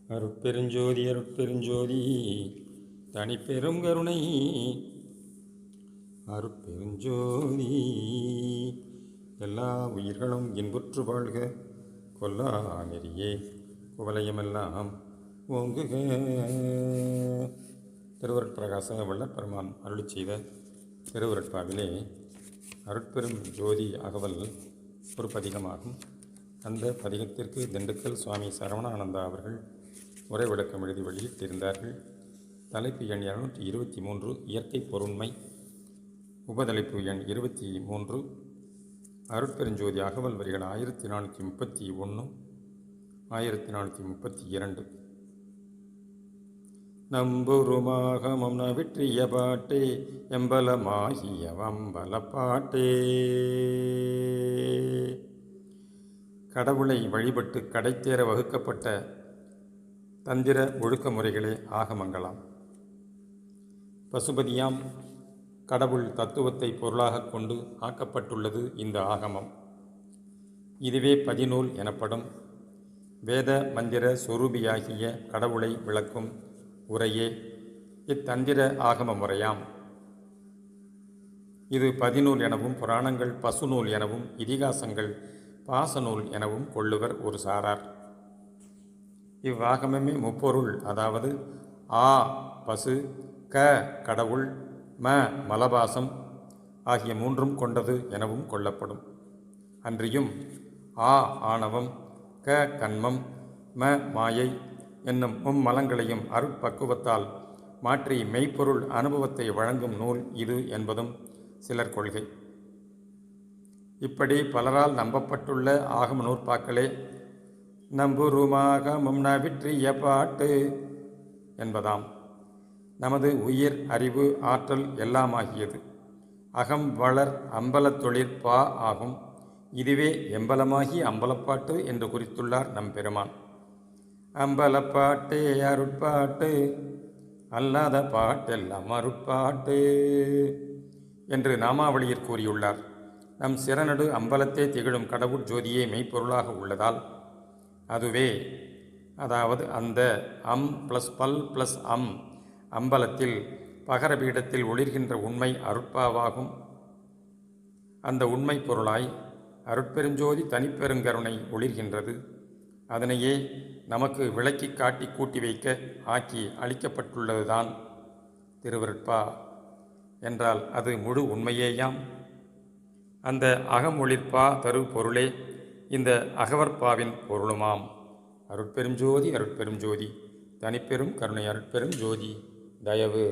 அருட்பெருஞ்சோதி அருட்பெருஞ்சோதி தனிப்பெரும் கருணை அருட்பெருஞ்சோதி. எல்லா உயிர்களும் இன்புற்று வாழ்க, கொல்லா நெறியே குவலயமெல்லாம் ஓங்குக. திருவருட்பிரகாச வள்ளற்பெருமான் அருளிச் செய்த திருவருட்பாவிலே அருட்பெரும் ஜோதி அகவல் ஒரு பதிகமாகும். அந்த பதிகத்திற்கு திண்டுக்கல் சுவாமி சரவணானந்தா அவர்கள் உரை விளக்கம் எழுதி வெளியிட்டிருந்தார்கள். தலைப்பு எண் 223 இயற்கை பொருண்மை. உபதலைப்பு எண் 23 அருட்பெருஞ்சோதி அகவல் வரிகள் 1431 1432. நம்புருமாகமம் நவிற்றிய பாட்டே எம்பலமாகிய வம்பலப்பாட்டே. கடவுளை வழிபட்டு கடைத்தேற வகுக்கப்பட்ட தந்திர ஒழுக்க முறைகளே ஆகமங்களாம். பசுபதியாம் கடவுள் தத்துவத்தை பொருளாக கொண்டு ஆக்கப்பட்டுள்ளது இந்த ஆகமம். இதுவே பதிநூல் எனப்படும். வேத மந்திர சொரூபியாகிய கடவுளை விளக்கும் உரையே இத்தந்திர ஆகம முறையாம். இது பதிநூல் எனவும் புராணங்கள் பசுநூல் எனவும் இதிகாசங்கள் பாசநூல் எனவும் கொள்ளுவர் ஒரு சாரார். இவ்வாகமமே முப்பொருள், அதாவது ஆ பசு, க கடவுள், ம மலபாசம் ஆகிய மூன்றும் கொண்டது எனவும் கொள்ளப்படும். அன்றியும் ஆ ஆணவம், க கன்மம், ம மாயை என்னும் மும்மலங்களையும் அருட்பக்குவத்தால் மாற்றி மெய்ப்பொருள் அனுபவத்தை வழங்கும் நூல் இது என்பதும் சிலர் கொள்கை. இப்படி பலரால் நம்பப்பட்டுள்ள ஆகம நூற்பாக்களே நம்புருமாகமம் நவிற்றிய பாட்டு என்பதாம். நமது உயிர், அறிவு, ஆற்றல் எல்லாமாகியது அகம் வளர் அம்பலத் தொழிற்பா ஆகும். இதுவே எம்பலமாகி அம்பலப்பாட்டு என்று குறித்துள்ளார் நம் பெருமான். அம்பலப்பாட்டே அருட்பாட்டு, அல்லாத பாட்டெல்லாம் அருட்பாட்டு என்று நாமாவளியில் கூறியுள்ளார். நம் சிறநடு அம்பலத்தே திகழும் கடவுள் ஜோதியே மெய்ப்பொருளாக உள்ளதால் அதுவே, அதாவது அந்த அம் ப்ளஸ் பல் ப்ளஸ் அம்பலத்தில் பகரபீடத்தில் ஒளிர்கின்ற உண்மை அருட்பாவாகும். அந்த உண்மை பொருளாய் அருட்பெருஞ்சோதி தனிப்பெருங்கருணை ஒளிர்கின்றது. அதனையே நமக்கு விளக்கி காட்டி கூட்டி வைக்க ஆக்கி அளிக்கப்பட்டுள்ளதுதான் திருவருட்பா என்றால் அது முழு உண்மையேயாம். அந்த அகமொழிற்பா தரு பொருளே இந்த அகவற்பாவின் பொருளுமாம். அருட்பெரும் ஜோதி அருட்பெரும் ஜோதி தனிப்பெரும் கருணை அருட்பெரும் ஜோதி தயவு